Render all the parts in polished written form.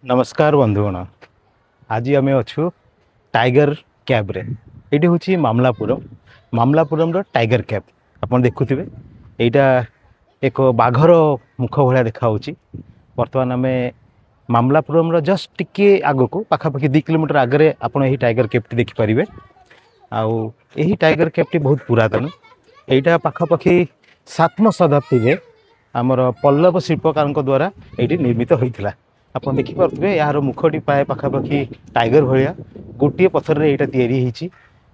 नमस्कार बंधुगण। आज आम अच्छु टाइगर कैब रे। ये हूँ मामलापुरम टाइगर कैब। आप देखुवे यहाँ एक बाघर मुख भाया देखा बर्तमान आम मामलापुरम जस्ट टिके आग को पाखापाखि 2 किलोमीटर आगे आप टाइगर कैब देखिपारे। आउ यही टाइगर कैब बहुत पुरातन। यहाँ पाखापाखि 7वीं शताब्दी आमर पल्लव शिल्पकार द्वारा ये निर्मित होता। आप देखिपे यार मुखटी पाए पाखापाखि टाइगर भाया गोटे पथर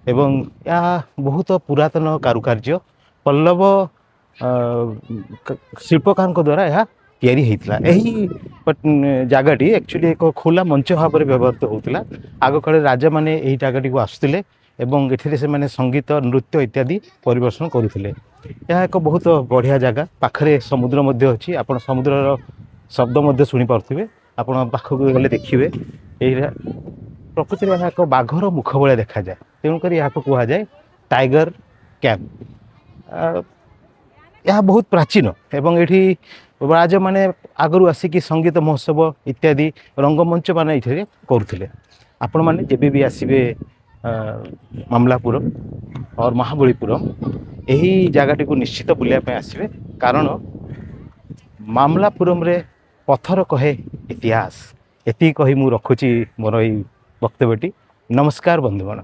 एवं यह बहुत पुरातन कारुकार्य पल्लव शिल्पकार द्वारा यह यही जगटी एक्चुअली एक खोला मंच भाव में व्यवहृत होता। आग काल राजा मैंने यही जगटी को आसुले एवं एठिरे से माने संगीत नृत्य इत्यादि परिवेषण करुले। यह एक बहुत बढ़िया जगह पाखरे समुद्र मध्य अच्छी। आप समुद्र शब्द शुणी पारे। आप पाखक गले देखिए यही प्रकृति में एक बाघर मुख भाया देखा जाए। तेणुक यहाँ कह जाए टाइगर कैब। यह बहुत प्राचीन एवं ये राजा मैंने आगु आसिक संगीत महोत्सव इत्यादि रंगमंच मान ये करुले। आपण मैंने जब भी आसवे मामलापुरम और महाबलीपुरम यही जगटी को निश्चित बुलायापी आसवे। कारण मामलापुरम रे पत्थर कहे इतिहास। एति कही मु रखुची मोर वक्तव्यटी। नमस्कार बंधुगण।